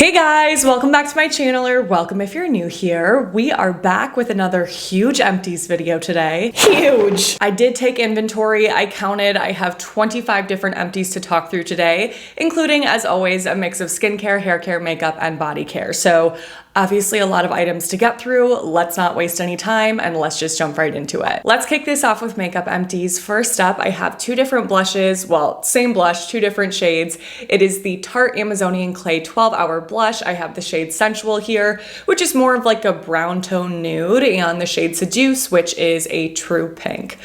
Hey guys, welcome back to my channel, or welcome if you're new here. We are back with another huge empties video today. Huge! I did take inventory, I counted, I have 25 different empties to talk through today, including, as always, a mix of skincare, hair care, makeup, and body care. So obviously a lot of items to get through. Let's not waste any time and let's just jump right into it. Let's kick this off with makeup empties. First up, I have two different blushes. Well, same blush, two different shades. It is the Tarte Amazonian Clay 12-Hour Blush. I have the shade Sensual here, which is more of like a brown tone nude, and the shade Seduce, which is a true pink.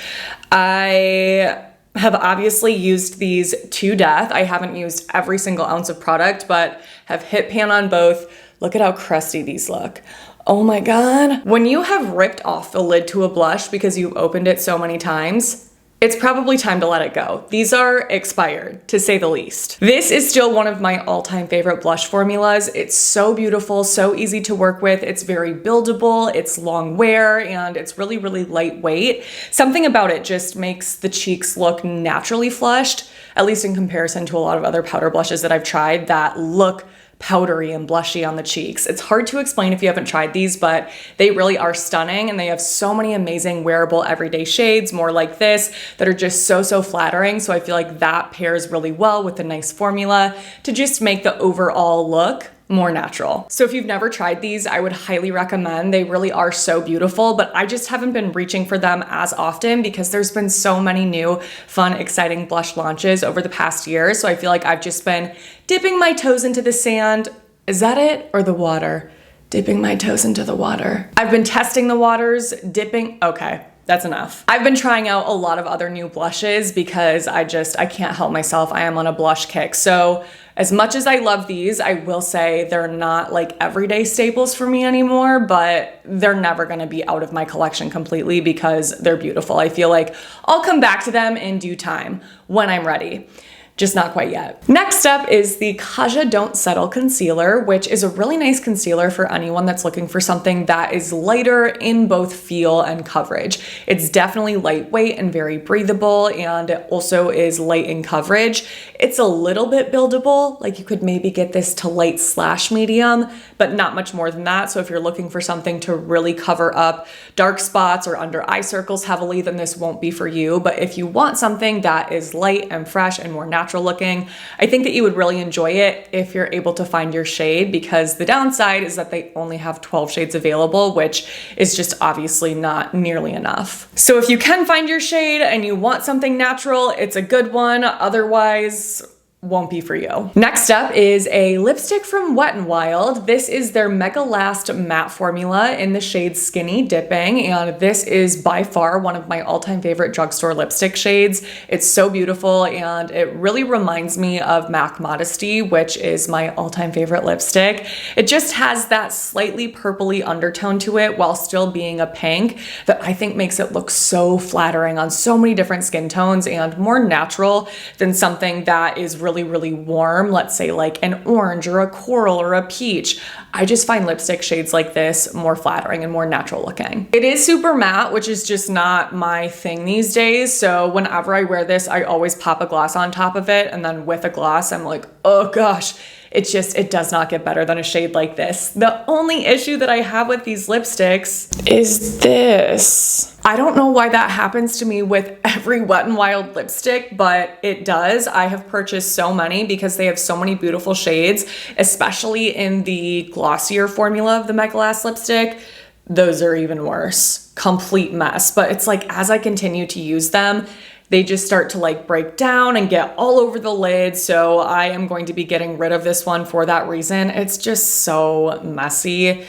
I have obviously used these to death. I haven't used every single ounce of product, but have hit pan on both. Look at how crusty these look. Oh my God. When you have ripped off the lid to a blush because you've opened it so many times, it's probably time to let it go. These are expired, to say the least. This is still one of my all-time favorite blush formulas. It's so beautiful, so easy to work with. It's very buildable, it's long wear, and it's really, really lightweight. Something about it just makes the cheeks look naturally flushed, at least in comparison to a lot of other powder blushes that I've tried that look powdery and blushy on the cheeks. It's hard to explain if you haven't tried these, but they really are stunning, and they have so many amazing wearable everyday shades, more like this, that are just so flattering. So I feel like that pairs really well with the nice formula to just make the overall look more natural. So if you've never tried these, I would highly recommend. They really are so beautiful, but I just haven't been reaching for them as often because there's been so many new, fun, exciting blush launches over the past year. So I feel like I've just been dipping my toes into the sand. Is that it? Or the water? Dipping my toes into the water. I've been testing the waters, dipping. Okay. That's enough. I've been trying out a lot of other new blushes because I can't help myself. I am on a blush kick. So as much as I love these, I will say they're not like everyday staples for me anymore, but they're never gonna be out of my collection completely because they're beautiful. I feel like I'll come back to them in due time when I'm ready. Just not quite yet. Next up is the Kaja Don't Settle Concealer, which is a really nice concealer for anyone that's looking for something that is lighter in both feel and coverage. It's definitely lightweight and very breathable, and it also is light in coverage. It's a little bit buildable, like you could maybe get this to light/medium, but not much more than that. So if you're looking for something to really cover up dark spots or under eye circles heavily, then this won't be for you. But if you want something that is light and fresh and more natural looking, I think that you would really enjoy it if you're able to find your shade, because the downside is that they only have 12 shades available, which is just obviously not nearly enough. So if you can find your shade and you want something natural, it's a good one. Otherwise, won't be for you. Next up is a lipstick from Wet n Wild. This is their Mega Last matte formula in the shade Skinny Dipping, and this is by far one of my all-time favorite drugstore lipstick shades. It's so beautiful, and it really reminds me of MAC Modesty, which is my all-time favorite lipstick. It just has that slightly purpley undertone to it while still being a pink that I think makes it look so flattering on so many different skin tones and more natural than something that is really warm, let's say like an orange or a coral or a peach. I just find lipstick shades like this more flattering and more natural looking. It is super matte, which is just not my thing these days. So whenever I wear this, I always pop a gloss on top of it. And then with a gloss, I'm like, oh gosh, it does not get better than a shade like this. The only issue that I have with these lipsticks is this. I don't know why that happens to me with every Wet n Wild lipstick, but it does. I have purchased so many because they have so many beautiful shades, especially in the glossier formula of the Mega Last lipstick. Those are even worse. Complete mess. But it's like as I continue to use them, they just start to like break down and get all over the lid. So I am going to be getting rid of this one for that reason. It's just so messy.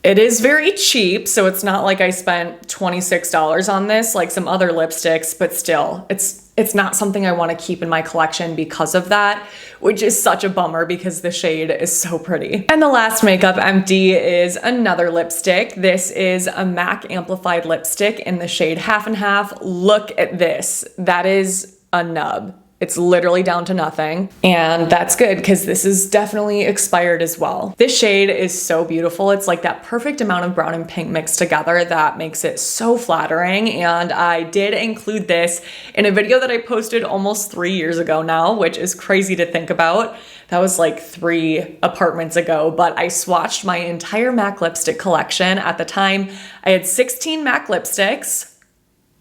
It is very cheap, so it's not like I spent $26 on this like some other lipsticks, but still, it's not something I want to keep in my collection because of that, which is such a bummer because the shade is so pretty. And the last makeup empty is another lipstick. This is a MAC Amplified lipstick in the shade Half and Half. Look at this. That is a nub. It's literally down to nothing, and that's good because this is definitely expired as well. This shade is so beautiful. It's like that perfect amount of brown and pink mixed together that makes it so flattering, and I did include this in a video that I posted almost 3 years ago now, which is crazy to think about. That was like 3 apartments ago, but I swatched my entire MAC lipstick collection. At the time, I had 16 MAC lipsticks.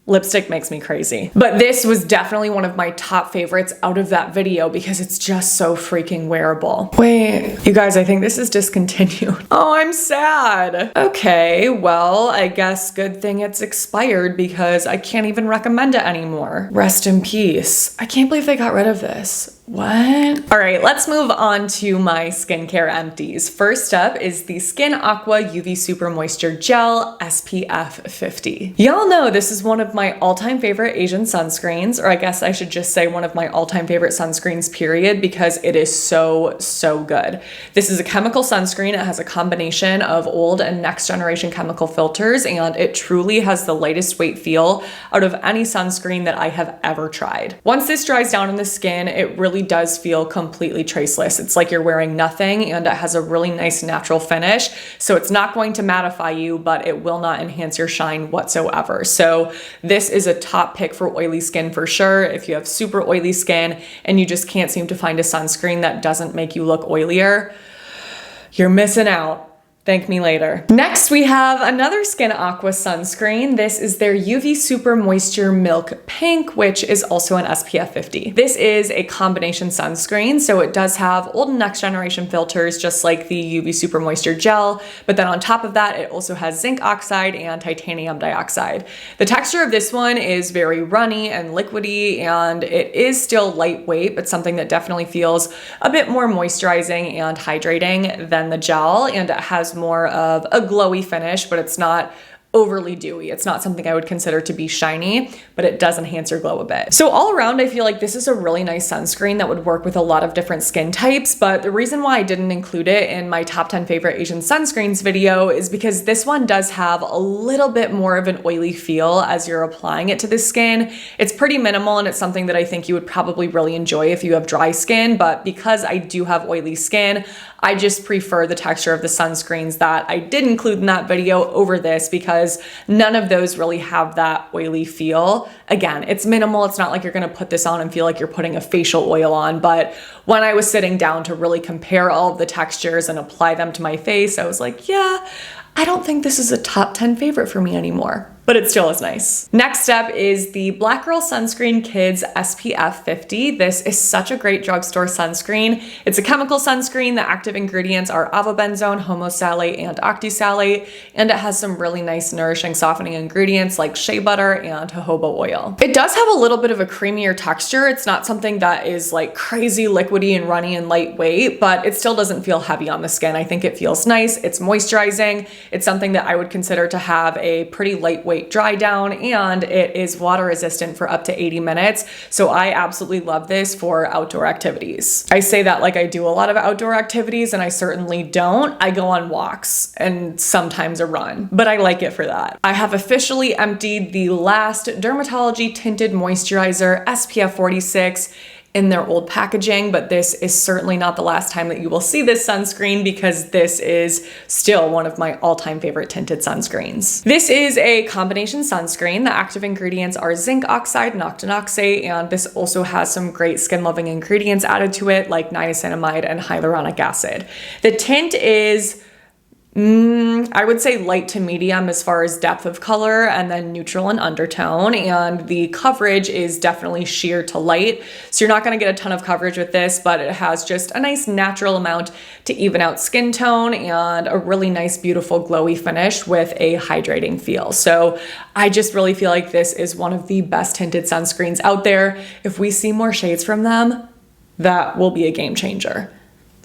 Lipstick makes me crazy. But this was definitely one of my top favorites out of that video because it's just so freaking wearable. Wait, you guys, I think this is discontinued. Oh, I'm sad. Okay, well, I guess good thing it's expired because I can't even recommend it anymore. Rest in peace. I can't believe they got rid of this. What? All right, let's move on to my skincare empties. First up is the Skin Aqua UV Super Moisture Gel SPF 50. Y'all know this is one of my all-time favorite Asian sunscreens, or I guess I should just say one of my all-time favorite sunscreens, period, because it is so, so good. This is a chemical sunscreen. It has a combination of old and next generation chemical filters, and it truly has the lightest weight feel out of any sunscreen that I have ever tried. Once this dries down on the skin, it really does feel completely traceless. It's like you're wearing nothing, and it has a really nice natural finish. So it's not going to mattify you, but it will not enhance your shine whatsoever. So this is a top pick for oily skin for sure. If you have super oily skin and you just can't seem to find a sunscreen that doesn't make you look oilier, you're missing out. Thank me later. Next, we have another Skin Aqua sunscreen. This is their UV Super Moisture Milk Pink, which is also an SPF 50. This is a combination sunscreen, so it does have old and next generation filters, just like the UV Super Moisture Gel, but then on top of that, it also has zinc oxide and titanium dioxide. The texture of this one is very runny and liquidy, and it is still lightweight, but something that definitely feels a bit more moisturizing and hydrating than the gel, and it has more of a glowy finish, but it's not overly dewy. It's not something I would consider to be shiny, but it does enhance your glow a bit. So all around, I feel like this is a really nice sunscreen that would work with a lot of different skin types, but the reason why I didn't include it in my top 10 favorite Asian sunscreens video is because this one does have a little bit more of an oily feel as you're applying it to the skin. It's pretty minimal, and it's something that I think you would probably really enjoy if you have dry skin, but because I do have oily skin, I just prefer the texture of the sunscreens that I did include in that video over this because none of those really have that oily feel. Again, it's minimal. It's not like you're gonna put this on and feel like you're putting a facial oil on, but when I was sitting down to really compare all of the textures and apply them to my face, I was like, yeah, I don't think this is a top 10 favorite for me anymore, but it still is nice. Next up is the Black Girl Sunscreen Kids SPF 50. This is such a great drugstore sunscreen. It's a chemical sunscreen. The active ingredients are avobenzone, homosalate, and octisalate, and it has some really nice nourishing softening ingredients like shea butter and jojoba oil. It does have a little bit of a creamier texture. It's not something that is like crazy liquidy and runny and lightweight, but it still doesn't feel heavy on the skin. I think it feels nice. It's moisturizing. It's something that I would consider to have a pretty lightweight dry down, and it is water resistant for up to 80 minutes. So I absolutely love this for outdoor activities. I say that like I do a lot of outdoor activities, and I certainly don't. I go on walks and sometimes a run, but I like it for that. I have officially emptied the last Dermatology Tinted Moisturizer SPF 46 in their old packaging, but this is certainly not the last time that you will see this sunscreen because this is still one of my all-time favorite tinted sunscreens. This is a combination sunscreen. The active ingredients are zinc oxide and octinoxate, and this also has some great skin-loving ingredients added to it like niacinamide and hyaluronic acid. The tint is I would say light to medium as far as depth of color, and then neutral in undertone, and the coverage is definitely sheer to light. So you're not going to get a ton of coverage with this, but it has just a nice natural amount to even out skin tone and a really nice, beautiful, glowy finish with a hydrating feel. So I just really feel like this is one of the best tinted sunscreens out there. If we see more shades from them, that will be a game changer.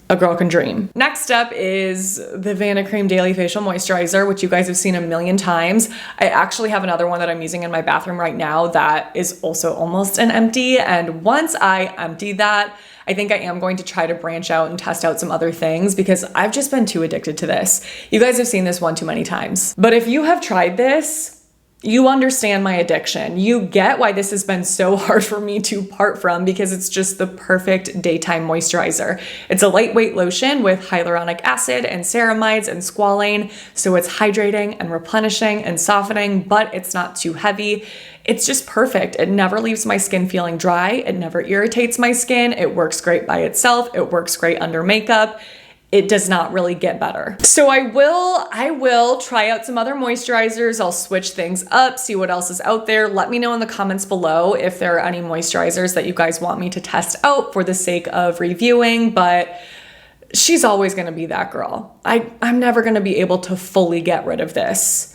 A girl can dream. Next up is the Vanicream Daily Facial Moisturizer, which you guys have seen a million times. I actually have another one that I'm using in my bathroom right now that is also almost an empty. And once I empty that, I think I am going to try to branch out and test out some other things because I've just been too addicted to this. You guys have seen this one too many times. But if you have tried this, you understand my addiction. You get why this has been so hard for me to part from, because it's just the perfect daytime moisturizer. It's a lightweight lotion with hyaluronic acid and ceramides and squalane, so it's hydrating and replenishing and softening, but it's not too heavy. It's just perfect. It never leaves my skin feeling dry. It never irritates my skin. It works great by itself. It works great under makeup. It does not really get better. So I will try out some other moisturizers. I'll switch things up, see what else is out there. Let me know in the comments below if there are any moisturizers that you guys want me to test out for the sake of reviewing, but she's always gonna be that girl. I'm never gonna be able to fully get rid of this.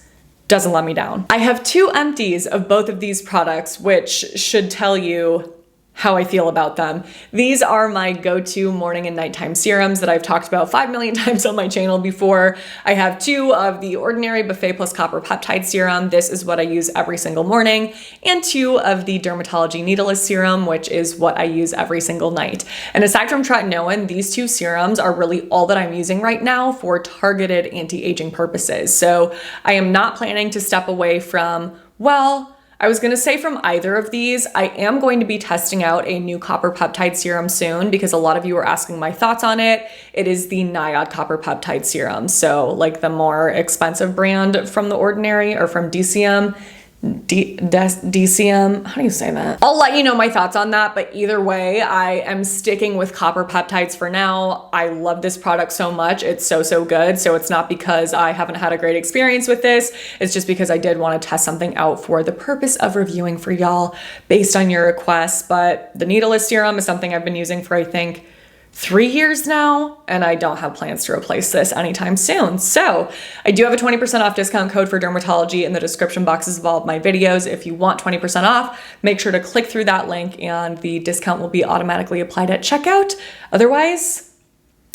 Doesn't let me down. I have 2 empties of both of these products, which should tell you how I feel about them. These are my go-to morning and nighttime serums that I've talked about 5 million times on my channel before. I have 2 of the Ordinary Buffet Plus Copper Peptide Serum. This is what I use every single morning. And 2 of the Dermatology Needleless Serum, which is what I use every single night. And aside from tretinoin, these 2 serums are really all that I'm using right now for targeted anti-aging purposes. So I am not planning to step away from, well, I was gonna say from either of these. I am going to be testing out a new copper peptide serum soon because a lot of you are asking my thoughts on it. It is the Niod copper peptide serum. So like the more expensive brand from The Ordinary or from DCM. DCM, how do you say that? I'll let you know my thoughts on that, but either way, I am sticking with copper peptides for now. I love this product so much. It's so good. So it's not because I haven't had a great experience with this. It's just because I did want to test something out for the purpose of reviewing for y'all based on your requests. But the needleless serum is something I've been using for, I think, 3 years now, and I don't have plans to replace this anytime soon. So I do have a 20% off discount code for dermatology in the description boxes of all of my videos. If you want 20% off, make sure to click through that link and the discount will be automatically applied at checkout. Otherwise,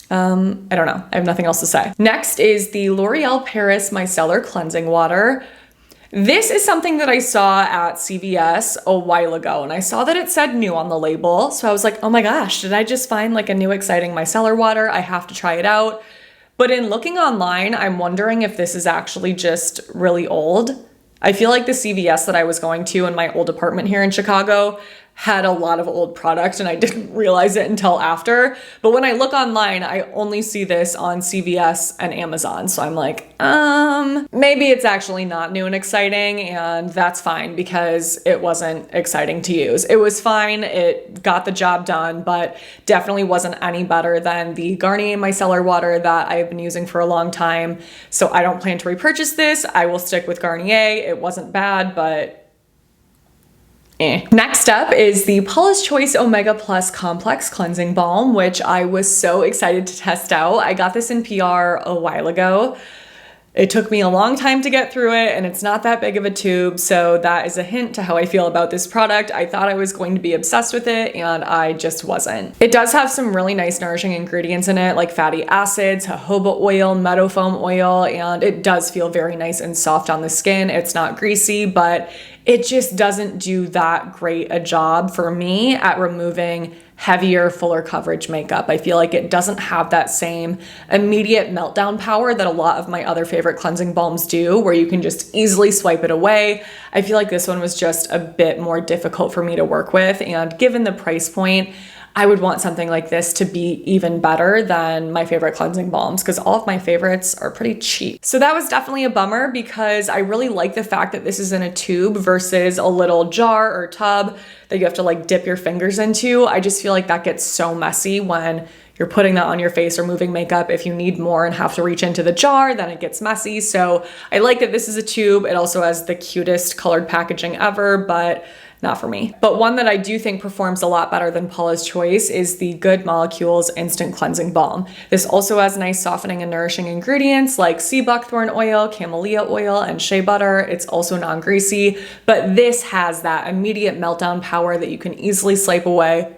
I don't know. I have nothing else to say. Next is the L'Oreal Paris Micellar Cleansing Water. This is something that I saw at CVS a while ago, and I saw that it said new on the label. So I was like, oh my gosh, did I just find like a new exciting micellar water? I have to try it out. But in looking online, I'm wondering if this is actually just really old. I feel like the CVS that I was going to in my old apartment here in Chicago had a lot of old product and I didn't realize it until after. But when I look online, I only see this on CVS and Amazon. So I'm like, maybe it's actually not new and exciting, and that's fine because it wasn't exciting to use. It was fine, it got the job done, but definitely wasn't any better than the Garnier micellar water that I've been using for a long time. So I don't plan to repurchase this. I will stick with Garnier. It wasn't bad, but Next up is the Paula's Choice Omega Plus Complex Cleansing Balm, which I was so excited to test out. I got this in PR a while ago. It took me a long time to get through it, and it's not that big of a tube, so that is a hint to how I feel about this product. I thought I was going to be obsessed with it, and I just wasn't. It does have some really nice nourishing ingredients in it, like fatty acids, jojoba oil, meadow foam oil, and it does feel very nice and soft on the skin. It's not greasy, but it just doesn't do that great a job for me at removing heavier, fuller coverage makeup. I feel like it doesn't have that same immediate meltdown power that a lot of my other favorite cleansing balms do, where you can just easily swipe it away. I feel like this one was just a bit more difficult for me to work with, and given the price point, I would want something like this to be even better than my favorite cleansing balms, because all of my favorites are pretty cheap. So that was definitely a bummer because I really like the fact that this is in a tube versus a little jar or tub that you have to like dip your fingers into. I just feel like that gets so messy when you're putting that on your face or moving makeup. If you need more and have to reach into the jar, then it gets messy. So I like that this is a tube. It also has the cutest colored packaging ever, but not for me. But one that I do think performs a lot better than Paula's Choice is the Good Molecules Instant Cleansing Balm. This also has nice softening and nourishing ingredients like sea buckthorn oil, camellia oil, and shea butter. It's also non-greasy, but this has that immediate meltdown power that you can easily swipe away,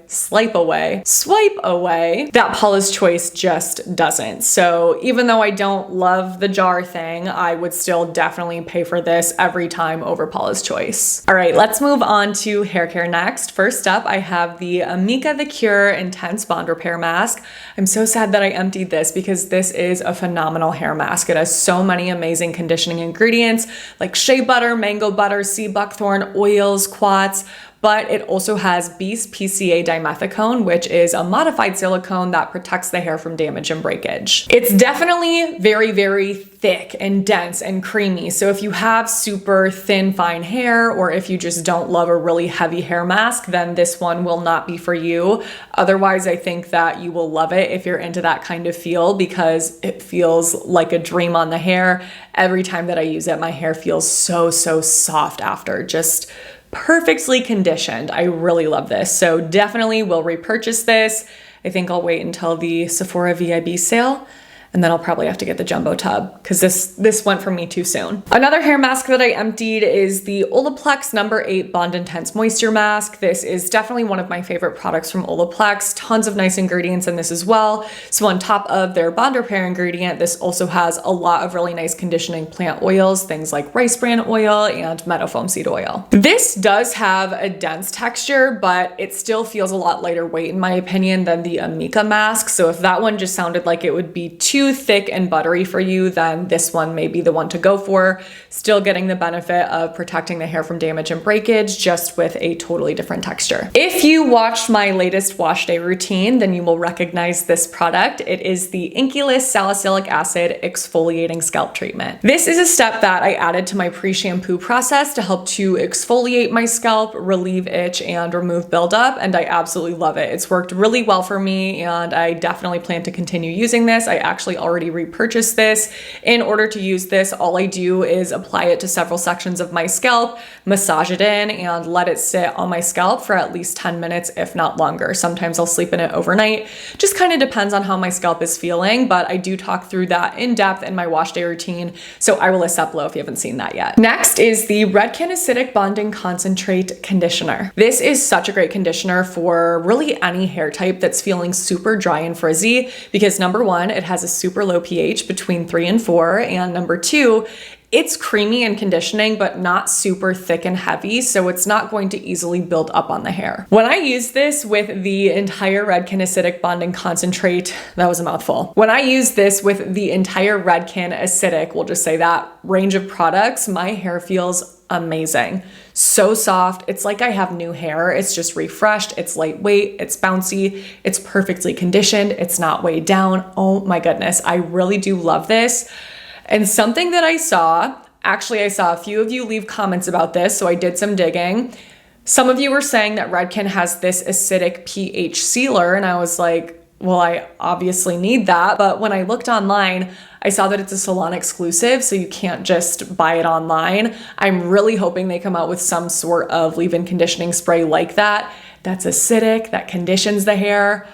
that Paula's Choice just doesn't. So even though I don't love the jar thing, I would still definitely pay for this every time over Paula's Choice. All right, let's move on on to hair care next. First up, I have the Amika The Cure Intense Bond Repair Mask. I'm so sad that I emptied this because this is a phenomenal hair mask. It has so many amazing conditioning ingredients like shea butter, mango butter, sea buckthorn, oils, quartz, but it also has Beast PCA dimethicone, which is a modified silicone that protects the hair from damage and breakage. It's definitely very, very thick and dense and creamy. So if you have super thin, fine hair, or if you just don't love a really heavy hair mask, then this one will not be for you. Otherwise, I think that you will love it if you're into that kind of feel because it feels like a dream on the hair. Every time that I use it, my hair feels so, so soft after, just perfectly conditioned. I really love this. So definitely will repurchase this. I think I'll wait until the Sephora VIB sale, and then I'll probably have to get the jumbo tub because this went for me too soon. Another hair mask that I emptied is the Olaplex No. 8 Bond Intense Moisture Mask. This is definitely one of my favorite products from Olaplex. Tons of nice ingredients in this as well. So on top of their bond repair ingredient, this also has a lot of really nice conditioning plant oils, things like rice bran oil and meadowfoam seed oil. This does have a dense texture, but it still feels a lot lighter weight in my opinion than the Amika mask. So if that one just sounded like it would be too thick and buttery for you, then this one may be the one to go for. Still getting the benefit of protecting the hair from damage and breakage, just with a totally different texture. If you watched my latest wash day routine, then you will recognize this product. It is the Inculus Salicylic Acid Exfoliating Scalp Treatment. This is a step that I added to my pre-shampoo process to help to exfoliate my scalp, relieve itch, and remove buildup, and I absolutely love it. It's worked really well for me, and I definitely plan to continue using this. I actually already repurchased this. In order to use this, all I do is apply it to several sections of my scalp, massage it in, and let it sit on my scalp for at least 10 minutes, if not longer. Sometimes I'll sleep in it overnight. Just kind of depends on how my scalp is feeling, but I do talk through that in depth in my wash day routine, so I will list that below if you haven't seen that yet. Next is the Redken Acidic Bonding Concentrate Conditioner. This is such a great conditioner for really any hair type that's feeling super dry and frizzy because number one, it has a super low pH between 3 and 4, and number two, it's creamy and conditioning, but not super thick and heavy, so it's not going to easily build up on the hair. When I use this with the entire Redken Acidic Bonding Concentrate, that was a mouthful. When I use this with the entire Redken Acidic, we'll just say that range of products, my hair feels amazing. So soft. It's like I have new hair. It's just refreshed. It's lightweight. It's bouncy. It's perfectly conditioned. It's not weighed down. Oh my goodness. I really do love this. And something that I saw, actually I saw a few of you leave comments about this, so I did some digging. Some of you were saying that Redken has this acidic pH sealer, and I was like, well, I obviously need that. But when I looked online, I saw that it's a salon exclusive, so you can't just buy it online. I'm really hoping they come out with some sort of leave-in conditioning spray like that, that's acidic, that conditions the hair.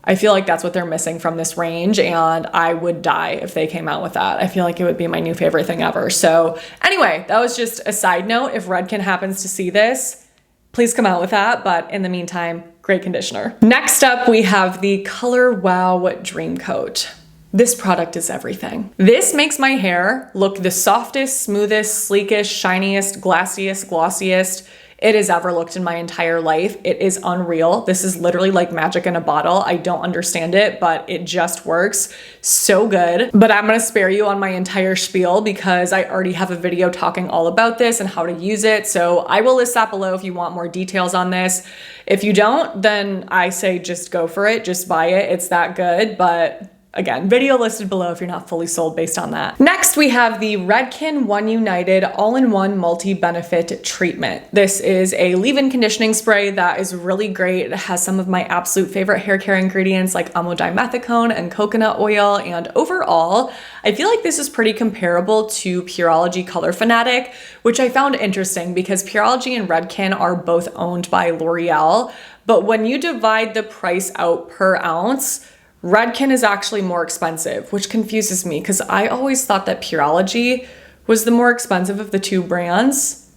I feel like that's what they're missing from this range, and I would die if they came out with that. I feel like it would be my new favorite thing ever. So anyway, that was just a side note. If Redken happens to see this, please come out with that. But in the meantime, great conditioner. Next up, we have the Color Wow Dream Coat. This product is everything. This makes my hair look the softest, smoothest, sleekest, shiniest, glassiest, glossiest it has ever looked in my entire life. It is unreal. This is literally like magic in a bottle. I don't understand it, but it just works so good. But I'm gonna spare you on my entire spiel because I already have a video talking all about this and how to use it. So I will list that below if you want more details on this. If you don't, then I say just go for it, just buy it. It's that good, but again, video listed below if you're not fully sold based on that. Next, we have the Redken One United All-in-One Multi-Benefit Treatment. This is a leave-in conditioning spray that is really great. It has some of my absolute favorite hair care ingredients like amodimethicone and coconut oil, and overall, I feel like this is pretty comparable to Pureology Color Fanatic, which I found interesting because Pureology and Redken are both owned by L'Oreal, but when you divide the price out per ounce, Redken is actually more expensive, which confuses me because I always thought that Pureology was the more expensive of the two brands.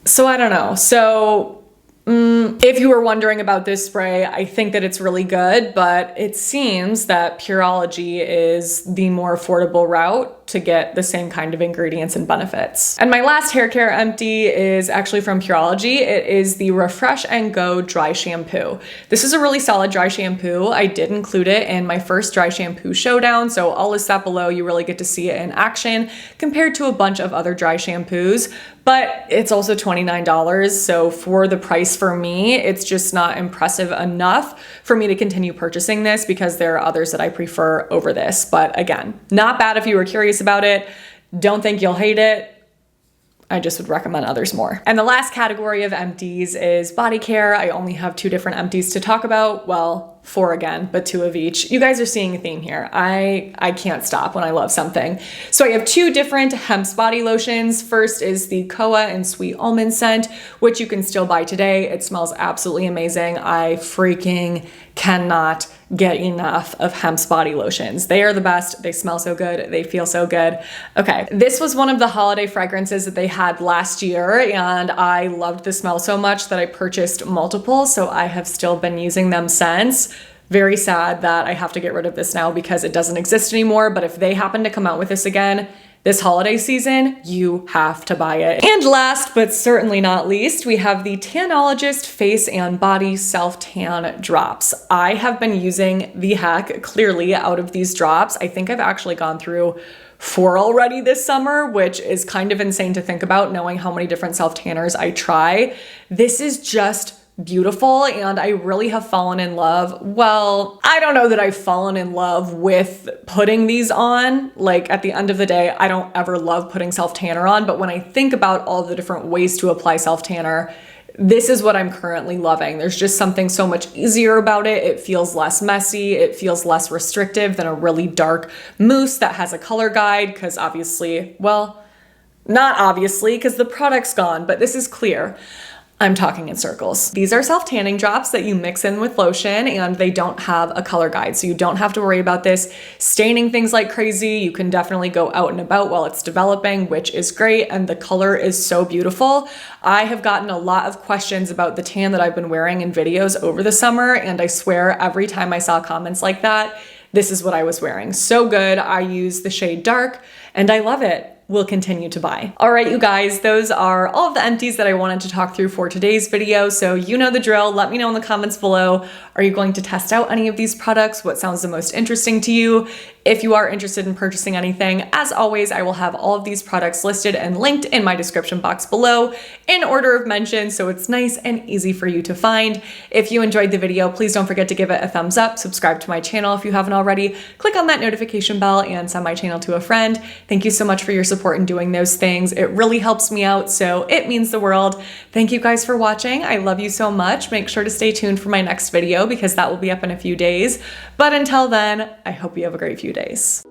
So I don't know. So if you were wondering about this spray, I think that it's really good, but it seems that Pureology is the more affordable route to get the same kind of ingredients and benefits. And my last hair care empty is actually from Pureology. It is the Refresh and Go Dry Shampoo. This is a really solid dry shampoo. I did include it in my first dry shampoo showdown, so I'll list that below. You really get to see it in action compared to a bunch of other dry shampoos, but it's also $29. So for the price for me, it's just not impressive enough for me to continue purchasing this because there are others that I prefer over this. But again, not bad if you were curious about it. Don't think you'll hate it. I just would recommend others more. And the last category of empties is body care. I only have 2 different empties to talk about. Well, 4 again, but 2 of each. You guys are seeing a theme here. I can't stop when I love something. So I have 2 different hemp body lotions. First is the Koa and Sweet Almond scent, which you can still buy today. It smells absolutely amazing. I freaking cannot get enough of hemp body lotions. They are the best. They smell so good. They feel so good. Okay, this was one of the holiday fragrances that they had last year, and I loved the smell so much that I purchased multiple, so I have still been using them since. Very sad that I have to get rid of this now because it doesn't exist anymore, but if they happen to come out with this again this holiday season, you have to buy it. And last but certainly not least, we have the Tanologist Face and Body Self Tan Drops. I have been using the heck clearly out of these drops. I think I've actually gone through 4 already this summer, which is kind of insane to think about knowing how many different self tanners I try. This is just beautiful, and I really have fallen in love. Well, I don't know that I've fallen in love with putting these on. Like at the end of the day, I don't ever love putting self tanner on, but when I think about all the different ways to apply self tanner, this is what I'm currently loving. There's just something so much easier about it. It feels less messy. It feels less restrictive than a really dark mousse that has a color guide, because obviously, well, not obviously, because the product's gone, but this is clear. I'm talking in circles. These are self-tanning drops that you mix in with lotion, and they don't have a color guide, so you don't have to worry about this staining things like crazy. You can definitely go out and about while it's developing, which is great, and the color is so beautiful. I have gotten a lot of questions about the tan that I've been wearing in videos over the summer, and I swear every time I saw comments like that, this is what I was wearing. So good. I use the shade Dark, and I love it. Will continue to buy. All right, you guys, those are all of the empties that I wanted to talk through for today's video. So you know the drill. Let me know in the comments below. Are you going to test out any of these products? What sounds the most interesting to you? If you are interested in purchasing anything, as always, I will have all of these products listed and linked in my description box below in order of mention, so it's nice and easy for you to find. If you enjoyed the video, please don't forget to give it a thumbs up, subscribe to my channel if you haven't already, click on that notification bell, and send my channel to a friend. Thank you so much for your support in doing those things. It really helps me out, so it means the world. Thank you guys for watching. I love you so much. Make sure to stay tuned for my next video because that will be up in a few days. But until then, I hope you have a great few days.